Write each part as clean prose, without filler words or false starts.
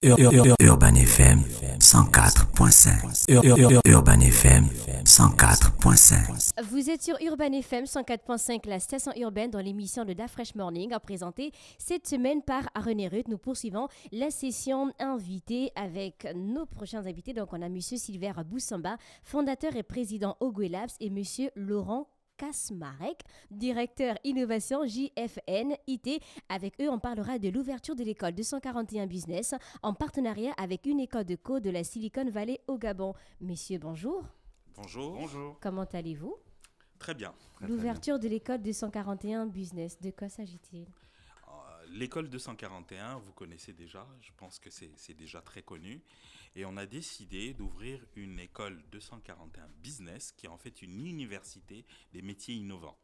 Urban FM 104.5. Urban FM 104.5. Vous êtes sur Urban FM 104.5, la station urbaine, dans l'émission de Da Fresh Morning, présentée cette semaine par René Ruth. Nous poursuivons la session invitée avec nos prochains invités. Donc, on a M. Silver Boussamba, fondateur et président Ogwe Labs, et M. Laurent Kasmarek, directeur innovation JFN IT. Avec eux, on parlera de l'ouverture de l'école 241 Business en partenariat avec une école de code de la Silicon Valley au Gabon. Messieurs, bonjour. Bonjour. Bonjour. Comment allez-vous? Très bien. L'ouverture de l'école 241 Business, de quoi s'agit-il? L'école 241, vous connaissez déjà, je pense que c'est déjà très connu. Et on a décidé d'ouvrir une école 241 Business qui est en fait une université des métiers innovants.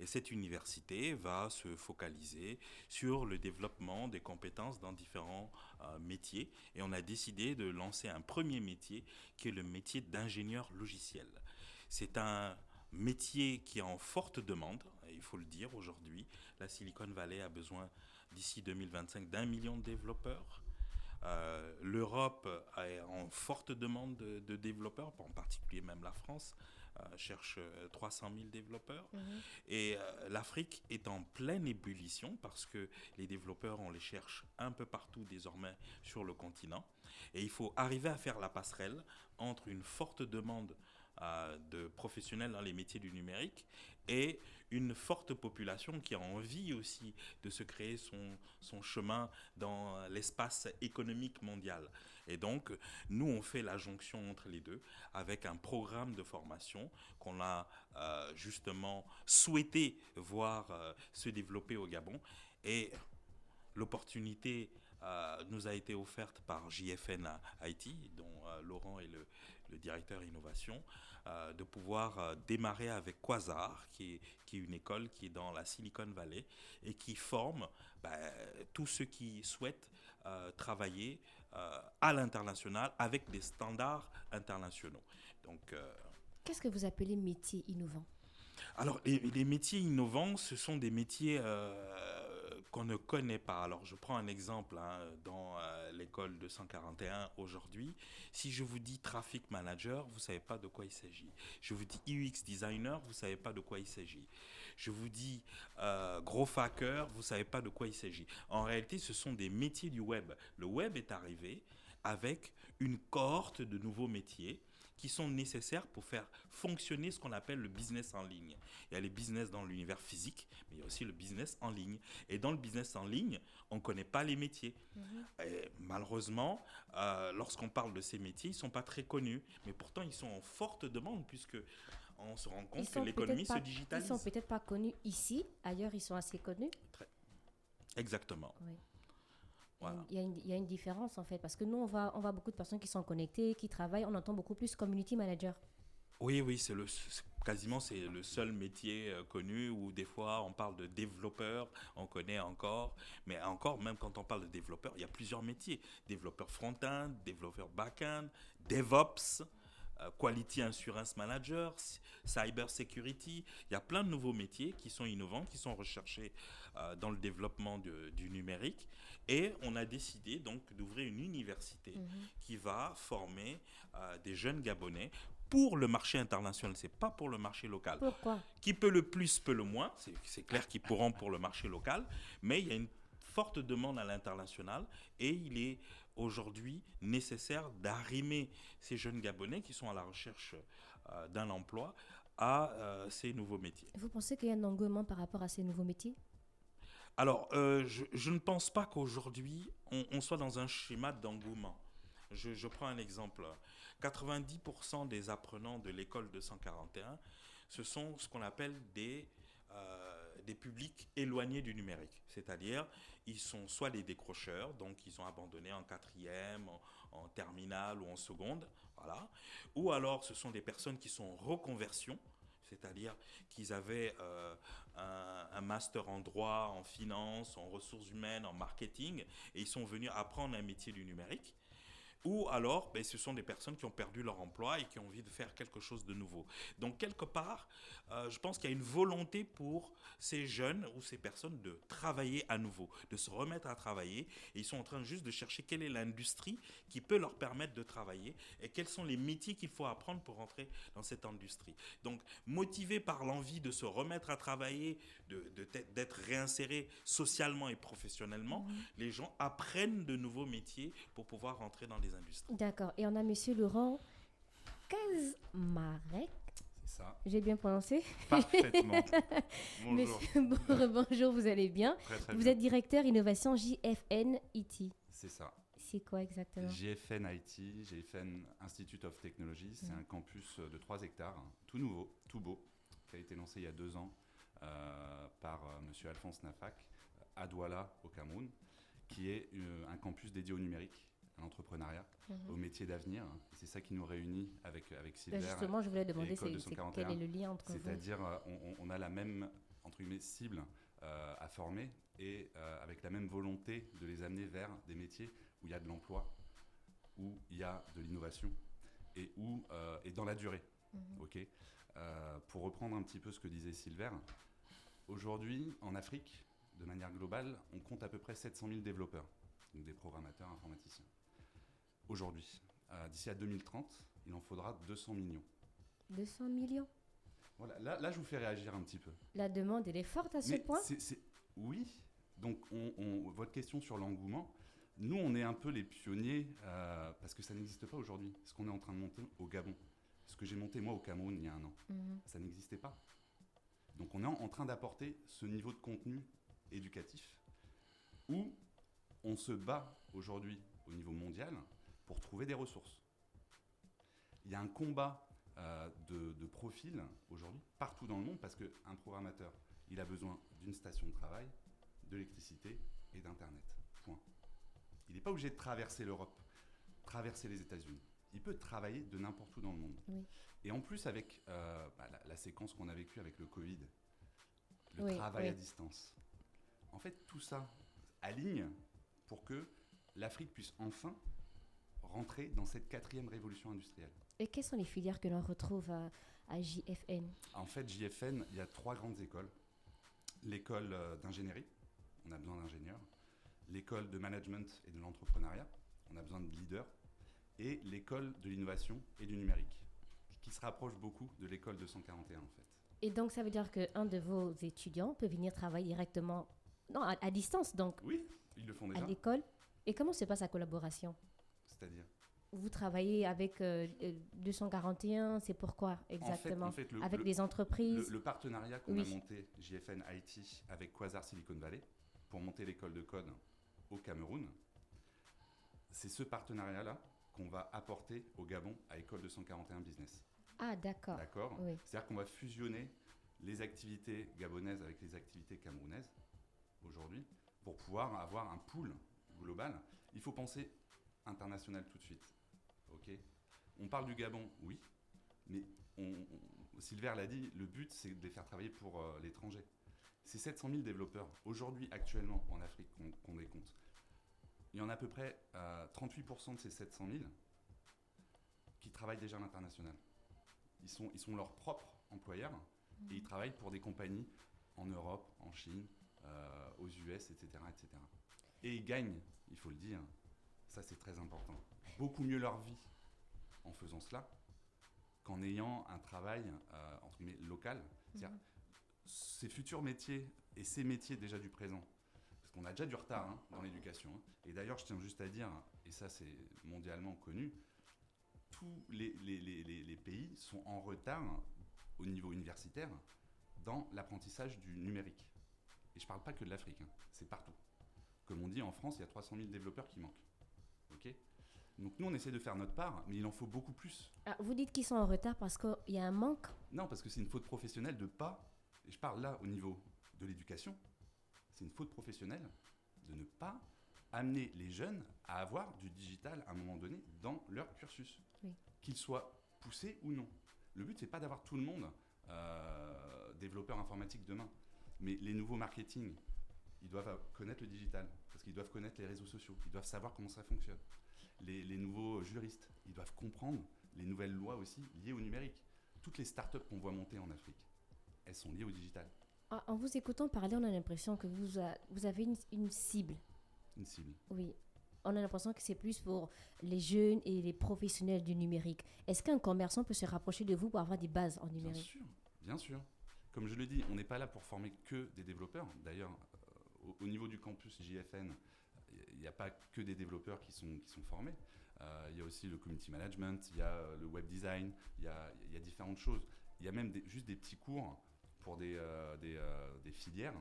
Et cette université va se focaliser sur le développement des compétences dans différents métiers. Et on a décidé de lancer un premier métier qui est le métier d'ingénieur logiciel. C'est un métier qui est en forte demande, il faut le dire aujourd'hui. La Silicon Valley a besoin d'ici 2025 d'1 million de développeurs. L'Europe est en forte demande de développeurs, en particulier même la France cherche 300 000 développeurs. Et l'Afrique est en pleine ébullition parce que les développeurs, on les cherche un peu partout désormais sur le continent. Et il faut arriver à faire la passerelle entre une forte demande de professionnels dans les métiers du numérique et une forte population qui a envie aussi de se créer son chemin dans l'espace économique mondial. Et donc, nous, on fait la jonction entre les deux avec un programme de formation qu'on a justement souhaité voir se développer au Gabon. Et l'opportunité nous a été offerte par JFN IT, dont Laurent est le directeur innovation, de pouvoir démarrer avec Quasar, qui est une école qui est dans la Silicon Valley et qui forme tous ceux qui souhaitent travailler à l'international avec des standards internationaux. Donc, qu'est-ce que vous appelez métier innovant? Alors, les métiers innovants, ce sont des métiers qu'on ne connaît pas. Alors, je prends un exemple dans l'école 241 aujourd'hui. Si je vous dis traffic manager, vous ne savez pas de quoi il s'agit. Je vous dis UX designer, vous ne savez pas de quoi il s'agit. Je vous dis growth hacker, vous ne savez pas de quoi il s'agit. En réalité, ce sont des métiers du web. Le web est arrivé avec une cohorte de nouveaux métiers qui sont nécessaires pour faire fonctionner ce qu'on appelle le business en ligne. Il y a les business dans l'univers physique, mais il y a aussi le business en ligne. Et dans le business en ligne, on ne connaît pas les métiers. Et malheureusement, lorsqu'on parle de ces métiers, ils ne sont pas très connus. Mais pourtant, ils sont en forte demande puisque on se rend compte que l'économie se digitalise. Ils ne sont peut-être pas connus ici, ailleurs ils sont assez connus. Exactement. Oui. Voilà. Il y a une différence en fait, parce que nous on voit beaucoup de personnes qui sont connectées, qui travaillent, on entend beaucoup plus community manager. Oui, c'est quasiment c'est le seul métier connu où des fois on parle de développeur, on connaît encore, mais encore même quand on parle de développeur, il y a plusieurs métiers, développeur front-end, développeur back-end, DevOps, Quality Assurance Manager, Cyber Security. Il y a plein de nouveaux métiers qui sont innovants, qui sont recherchés dans le développement du numérique. Et on a décidé donc d'ouvrir une université qui va former des jeunes Gabonais pour le marché international. Ce n'est pas pour le marché local. Pourquoi? Qui peut le plus, peut le moins. C'est clair qu'ils pourront pour le marché local. Mais il y a une forte demande à l'international et il est aujourd'hui nécessaire d'arrimer ces jeunes Gabonais qui sont à la recherche d'un emploi à ces nouveaux métiers. Vous pensez qu'il y a un engouement par rapport à ces nouveaux métiers? Alors, je ne pense pas qu'aujourd'hui, on soit dans un schéma d'engouement. Je prends un exemple. 90% des apprenants de l'école 241, ce sont ce qu'on appelle des publics éloignés du numérique. C'est-à-dire, ils sont soit des décrocheurs, donc ils ont abandonné en quatrième, en terminale ou en seconde, voilà. Ou alors, ce sont des personnes qui sont en reconversion, c'est-à-dire qu'ils avaient un master en droit, en finance, en ressources humaines, en marketing, et ils sont venus apprendre un métier du numérique. Ou alors, ce sont des personnes qui ont perdu leur emploi et qui ont envie de faire quelque chose de nouveau. Donc, quelque part, je pense qu'il y a une volonté pour ces jeunes ou ces personnes de travailler à nouveau, de se remettre à travailler. Et ils sont en train juste de chercher quelle est l'industrie qui peut leur permettre de travailler et quels sont les métiers qu'il faut apprendre pour rentrer dans cette industrie. Donc, motivés par l'envie de se remettre à travailler, d'être réinsérés socialement et professionnellement, les gens apprennent de nouveaux métiers pour pouvoir rentrer dans les industries. D'accord. Et on a Monsieur Laurent Kazmarek. C'est ça. J'ai bien prononcé? Parfaitement. Bonjour. Monsieur, bonjour, vous allez bien? Très Vous bien. êtes directeur innovation JFN IT. C'est ça. C'est quoi exactement? JFN IT, JFN Institute of Technology, c'est un campus de 3 hectares, tout nouveau, tout beau, qui a été lancé il y a 2 ans par Monsieur Alphonse Nafak à Douala, au Cameroun, qui est un campus dédié au numérique, à l'entrepreneuriat, au métier d'avenir. C'est ça qui nous réunit avec Silver. Justement, je voulais demander l'école de quel 141. est le lien entre vous. C'est-à-dire, on a la même, entre guillemets, cible à former et avec la même volonté de les amener vers des métiers où il y a de l'emploi, où il y a de l'innovation et dans la durée. Ok. Pour reprendre un petit peu ce que disait Silver, aujourd'hui, en Afrique, de manière globale, on compte à peu près 700 000 développeurs, donc des programmateurs informaticiens. Aujourd'hui, d'ici à 2030, il en faudra 200 millions. 200 millions? Voilà, là, je vous fais réagir un petit peu. La demande, elle est forte à ce Mais point? oui, donc votre question sur l'engouement, nous, on est un peu les pionniers parce que ça n'existe pas aujourd'hui. Ce qu'on est en train de monter au Gabon, ce que j'ai monté moi au Cameroun il y a 1 an, ça n'existait pas. Donc on est en train d'apporter ce niveau de contenu éducatif où on se bat aujourd'hui au niveau mondial pour trouver des ressources. Il y a un combat de profil aujourd'hui partout dans le monde parce qu'un programmateur, il a besoin d'une station de travail, de l'électricité et d'Internet. Point. Il n'est pas obligé de traverser l'Europe, traverser les États-Unis. Il peut travailler de n'importe où dans le monde. Oui. Et en plus, avec la séquence qu'on a vécue avec le Covid, le travail à distance, en fait, tout ça aligne pour que l'Afrique puisse enfin rentrer dans cette 4e révolution industrielle. Et quelles sont les filières que l'on retrouve à JFN? En fait, JFN, il y a 3 grandes écoles. L'école d'ingénierie, on a besoin d'ingénieurs. L'école de management et de l'entrepreneuriat, on a besoin de leaders. Et l'école de l'innovation et du numérique, qui se rapproche beaucoup de l'école de 141 en fait. Et donc, ça veut dire qu'un de vos étudiants peut venir travailler directement, non, à distance, donc, Oui, ils le font déjà. à l'école. Et comment se passe la collaboration? C'est-à-dire Vous travaillez avec 241, c'est pourquoi exactement? En fait, avec des entreprises? Le partenariat qu'on a monté, JFN IT, avec Quasar Silicon Valley, pour monter l'école de code au Cameroun, c'est ce partenariat-là qu'on va apporter au Gabon à École 241 Business. Ah, d'accord. D'accord. Oui. C'est-à-dire qu'on va fusionner les activités gabonaises avec les activités camerounaises aujourd'hui pour pouvoir avoir un pool global. Il faut penser international tout de suite. Ok. On parle du Gabon, oui, mais Silver l'a dit, le but c'est de les faire travailler pour l'étranger. C'est 700 000 développeurs aujourd'hui, actuellement, en Afrique qu'on décompte. Il y en a à peu près 38% de ces 700 000 qui travaillent déjà à l'international. Ils sont leurs propres employeurs et ils travaillent pour des compagnies en Europe, en Chine, aux US, etc., etc. Et ils gagnent, il faut le dire, ça c'est très important, beaucoup mieux leur vie en faisant cela qu'en ayant un travail entre guillemets local. C'est-à-dire, ces futurs métiers et ces métiers déjà du présent, parce qu'on a déjà du retard dans l'éducation. Et d'ailleurs, je tiens juste à dire, et ça c'est mondialement connu, tous les pays sont en retard au niveau universitaire dans l'apprentissage du numérique. Et je ne parle pas que de l'Afrique, c'est partout. Comme on dit, en France, il y a 300 000 développeurs qui manquent. Okay. Donc nous, on essaie de faire notre part, mais il en faut beaucoup plus. Ah, vous dites qu'ils sont en retard parce qu'il y a un manque? Non, parce que c'est une faute professionnelle de pas, et je parle là au niveau de l'éducation, c'est une faute professionnelle de ne pas amener les jeunes à avoir du digital à un moment donné dans leur cursus, qu'il soit poussé ou non. Le but, c'est pas d'avoir tout le monde développeur informatique demain, mais les nouveaux marketing, ils doivent connaître le digital, parce qu'ils doivent connaître les réseaux sociaux, ils doivent savoir comment ça fonctionne. les nouveaux juristes, ils doivent comprendre les nouvelles lois aussi liées au numérique. Toutes les startups qu'on voit monter en Afrique, elles sont liées au digital. En vous écoutant parler, on a l'impression que vous avez une cible. Une cible. Oui. On a l'impression que c'est plus pour les jeunes et les professionnels du numérique. Est-ce qu'un commerçant peut se rapprocher de vous pour avoir des bases en numérique ? Bien sûr. Comme je le dis, on n'est pas là pour former que des développeurs. D'ailleurs, au niveau du campus JFN, il n'y a pas que des développeurs qui sont formés. Il y a aussi le community management, il y a le web design, il y a différentes choses. Il y a même juste des petits cours pour des filières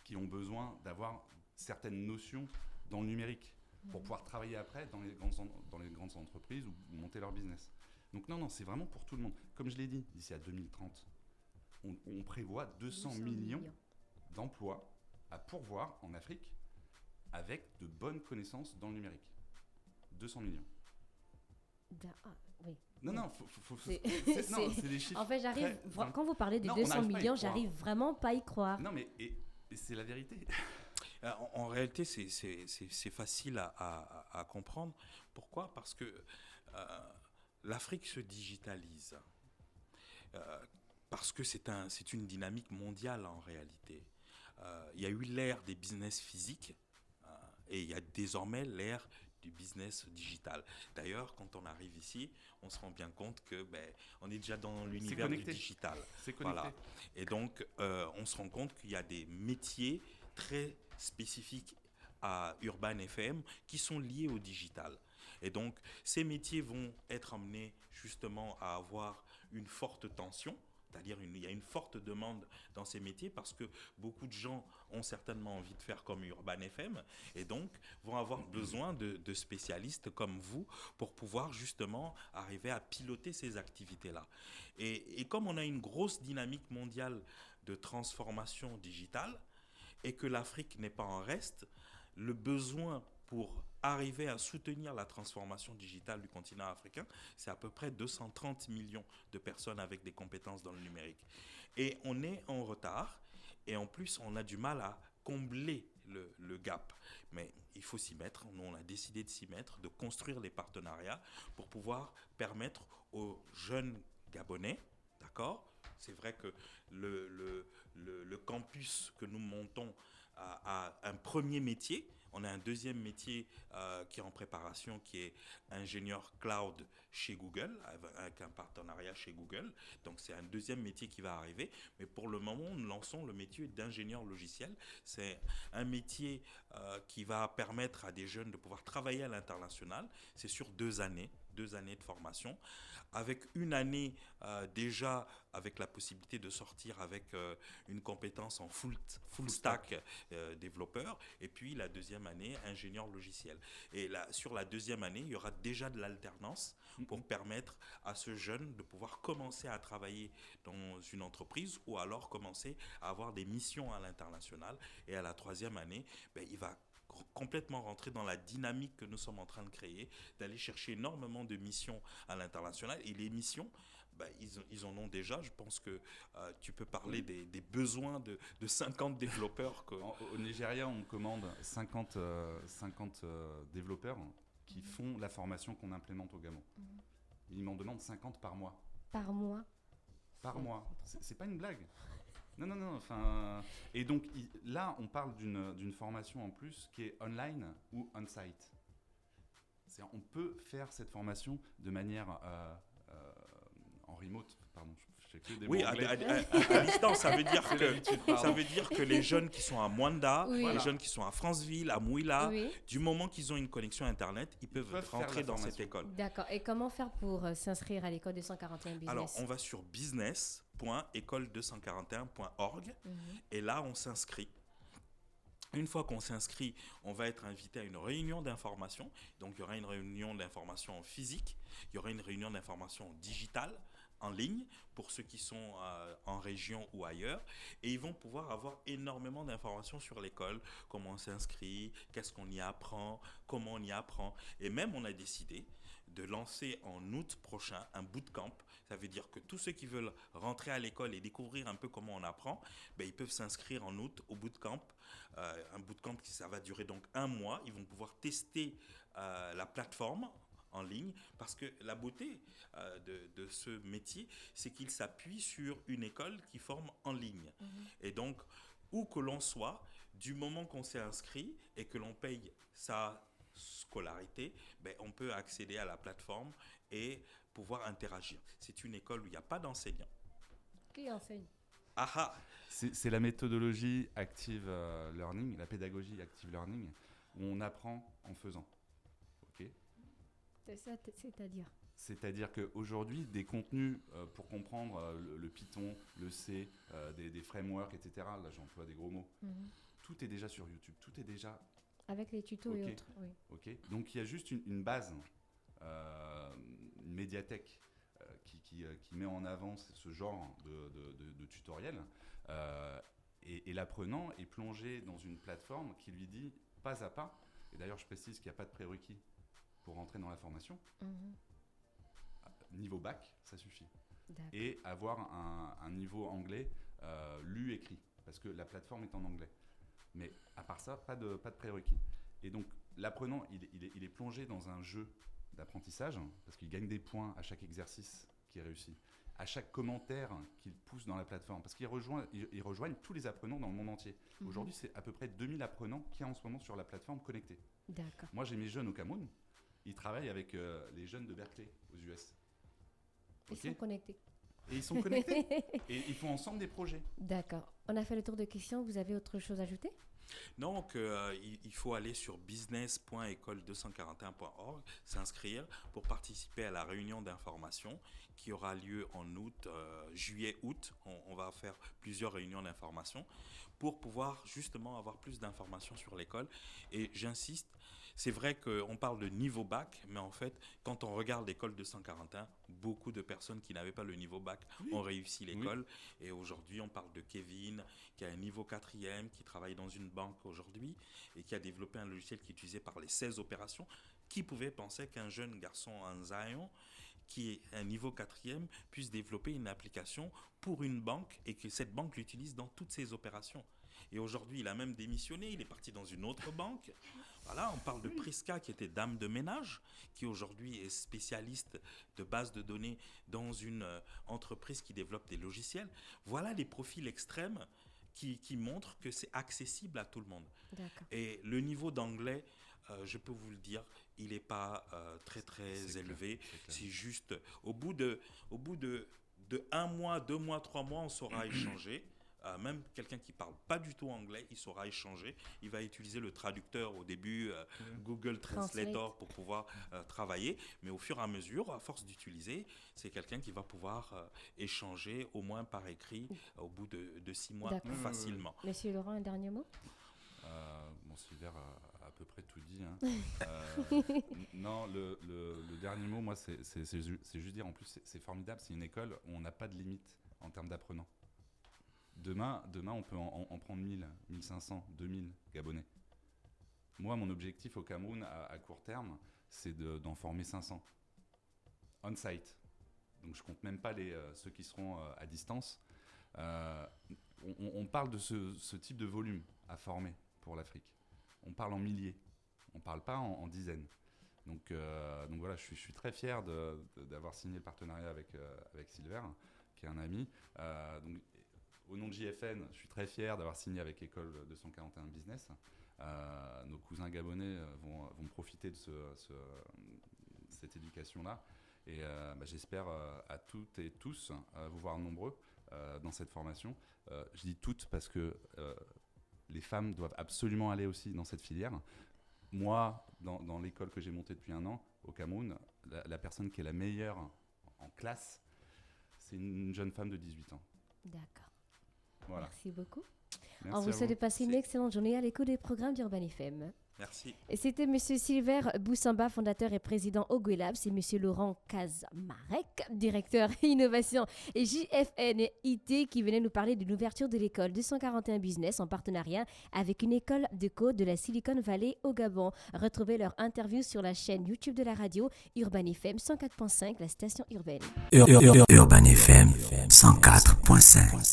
qui ont besoin d'avoir certaines notions dans le numérique pour pouvoir travailler après dans les grandes entreprises ou monter leur business. Donc non, c'est vraiment pour tout le monde. Comme je l'ai dit, d'ici à 2030, on prévoit 200 millions d'emplois à pourvoir en Afrique avec de bonnes connaissances dans le numérique. 200 millions. Oui. Non, c'est des chiffres. En fait, quand vous parlez de 200 millions, j'arrive vraiment pas à y croire. Non, mais et c'est la vérité. En réalité, c'est facile à comprendre. Pourquoi ? Parce que l'Afrique se digitalise. Parce que c'est une dynamique mondiale en réalité. Il y a eu l'ère des business physiques et il y a désormais l'ère du business digital. D'ailleurs, quand on arrive ici, on se rend bien compte que on est déjà dans l'univers du digital. C'est connecté. Voilà. Et donc, on se rend compte qu'il y a des métiers très spécifiques à Urban FM qui sont liés au digital. Et donc, ces métiers vont être amenés justement à avoir une forte tension. C'est-à-dire il y a une forte demande dans ces métiers parce que beaucoup de gens ont certainement envie de faire comme Urban FM et donc vont avoir besoin de spécialistes comme vous pour pouvoir justement arriver à piloter ces activités-là. Et comme on a une grosse dynamique mondiale de transformation digitale et que l'Afrique n'est pas en reste, le besoin pour arriver à soutenir la transformation digitale du continent africain, c'est à peu près 230 millions de personnes avec des compétences dans le numérique. Et on est en retard, et en plus, on a du mal à combler le gap. Mais il faut s'y mettre, nous on a décidé de s'y mettre, de construire les partenariats pour pouvoir permettre aux jeunes Gabonais, d'accord ? C'est vrai que le campus que nous montons a un premier métier. On a un deuxième métier qui est en préparation, qui est ingénieur cloud chez Google, avec un partenariat chez Google. Donc, c'est un deuxième métier qui va arriver. Mais pour le moment, nous lançons le métier d'ingénieur logiciel. C'est un métier qui va permettre à des jeunes de pouvoir travailler à l'international. C'est sur 2 années de formation, avec une année déjà avec la possibilité de sortir avec une compétence en full stack développeur, et puis la deuxième année ingénieur logiciel. Et là, sur la deuxième année, il y aura déjà de l'alternance pour permettre à ce jeune de pouvoir commencer à travailler dans une entreprise ou alors commencer à avoir des missions à l'international. Et à la troisième année, il va complètement rentrer dans la dynamique que nous sommes en train de créer, d'aller chercher énormément de missions à l'international. Et les missions, ils en ont déjà. Je pense que tu peux parler des besoins de 50 développeurs. Au Nigeria, on commande 50 développeurs qui font la formation qu'on implémente au Gabon. Ils m'en demandent 50 par mois. Par mois ? Par mois. C'est pas une blague. Non. Enfin, et donc là, on parle d'une formation en plus qui est online ou on-site. On peut faire cette formation de manière en remote. Pardon, je sais que des mots anglais. À distance, ça veut dire que les jeunes qui sont à Mwanda, les jeunes qui sont à Franceville, à Mouila, du moment qu'ils ont une connexion Internet, ils peuvent rentrer dans cette école. D'accord. Et comment faire pour s'inscrire à l'école 241 Business ? Alors, on va sur business.école241.org et là, on s'inscrit. Une fois qu'on s'inscrit, on va être invité à une réunion d'information. Donc, il y aura une réunion d'information physique, il y aura une réunion d'information digitale, en ligne, pour ceux qui sont en région ou ailleurs. Et ils vont pouvoir avoir énormément d'informations sur l'école, comment on s'inscrit, qu'est-ce qu'on y apprend, comment on y apprend. Et même, on a décidé de lancer en août prochain un bootcamp. Ça veut dire que tous ceux qui veulent rentrer à l'école et découvrir un peu comment on apprend, ils peuvent s'inscrire en août au bootcamp. Un bootcamp ça va durer donc 1 mois. Ils vont pouvoir tester la plateforme en ligne, parce que la beauté de ce métier, c'est qu'il s'appuie sur une école qui forme en ligne. Et donc, où que l'on soit, du moment qu'on s'est inscrit et que l'on paye sa scolarité, on peut accéder à la plateforme et pouvoir interagir. C'est une école où il n'y a pas d'enseignant. Qui enseigne? C'est la méthodologie Active Learning, la pédagogie Active Learning, où on apprend en faisant. Okay. C'est-à-dire qu'aujourd'hui, des contenus pour comprendre le Python, le C, des frameworks, etc., là j'emploie des gros mots, tout est déjà sur YouTube, tout est déjà... Avec les tutos et autres, oui. Okay. Donc il y a juste une base, une médiathèque qui met en avant ce genre de tutoriel, et l'apprenant est plongé dans une plateforme qui lui dit pas à pas, et d'ailleurs je précise qu'il n'y a pas de prérequis pour rentrer dans la formation. Niveau bac, ça suffit. D'accord. Et avoir un niveau anglais lu, écrit, parce que la plateforme est en anglais. Mais à part ça, pas de prérequis. Et donc l'apprenant, il est plongé dans un jeu d'apprentissage, parce qu'il gagne des points à chaque exercice qu'il réussit, à chaque commentaire qu'il pousse dans la plateforme, parce qu'ils rejoignent tous les apprenants dans le monde entier. Aujourd'hui, c'est à peu près 2000 apprenants qu'il y a en ce moment sur la plateforme connectés. D'accord. Moi, j'ai mes jeunes au Cameroun, ils travaillent avec les jeunes de Berkeley aux US. Ils sont connectés. Et ils sont connectés. Et ils font ensemble des projets. D'accord. On a fait le tour de questions. Vous avez autre chose à ajouter? Non, il faut aller sur business.ecole241.org, s'inscrire pour participer à la réunion d'information qui aura lieu en août, juillet-août. On va faire plusieurs réunions d'information pour pouvoir justement avoir plus d'informations sur l'école. Et j'insiste, c'est vrai qu'on parle de niveau bac, mais en fait, quand on regarde l'école 241, beaucoup de personnes qui n'avaient pas le niveau bac ont réussi l'école. Et aujourd'hui, on parle de Kevin, qui a un niveau 4e, qui travaille dans une banque aujourd'hui et qui a développé un logiciel qui est utilisé par les 16 opérations. Qui pouvait penser qu'un jeune garçon en Zion, qui est un niveau 4e, puisse développer une application pour une banque et que cette banque l'utilise dans toutes ses opérations. Et aujourd'hui, il a même démissionné, il est parti dans une autre banque. Voilà, on parle de Priska, qui était dame de ménage, qui aujourd'hui est spécialiste de base de données dans une entreprise qui développe des logiciels. Voilà les profils extrêmes qui montrent que c'est accessible à tout le monde. D'accord. Et le niveau d'anglais, je peux vous le dire, il n'est pas très élevé. C'est juste, au bout de 1 mois, 2 mois, 3 mois, on saura échanger. Même quelqu'un qui ne parle pas du tout anglais, il saura échanger. Il va utiliser le traducteur au début, Google Translator pour pouvoir travailler. Mais au fur et à mesure, à force d'utiliser, c'est quelqu'un qui va pouvoir échanger au moins par écrit au bout de 6 mois facilement. Monsieur Laurent, un dernier mot? Sylvain a à peu près tout dit. Hein. Non, le dernier mot, moi, c'est juste dire, en plus, c'est formidable. C'est une école où on n'a pas de limite en termes d'apprenants. Demain, on peut en prendre 1000, 1500, 2000 Gabonais. Moi, mon objectif au Cameroun, à court terme, c'est d'en former 500. On-site. Donc, je ne compte même pas ceux qui seront à distance. On parle de ce type de volume à former pour l'Afrique. On parle en milliers. On ne parle pas en dizaines. Donc voilà, je suis très fier d'avoir signé le partenariat avec Sylvain, qui est un ami. Donc, au nom de JFN, je suis très fier d'avoir signé avec École 241 Business. Nos cousins gabonais vont profiter de cette éducation-là. Et j'espère à toutes et tous vous voir nombreux dans cette formation. Je dis toutes parce que les femmes doivent absolument aller aussi dans cette filière. Moi, dans l'école que j'ai montée depuis 1 an, au Cameroun, la personne qui est la meilleure en classe, c'est une jeune femme de 18 ans. D'accord. Voilà. Merci beaucoup. Merci On vous souhaite de passer une excellente journée à l'écoute des programmes d'Urban FM. Merci. Et c'était M. Sylvain Boussamba, fondateur et président Ogwelab. C'est M. Laurent Kazamarek, directeur innovation et JFN IT, qui venait nous parler de l'ouverture de l'école 241 Business en partenariat avec une école de code de la Silicon Valley au Gabon. Retrouvez leur interview sur la chaîne YouTube de la radio Urban FM 104.5, la station urbaine. Urban FM 104.5.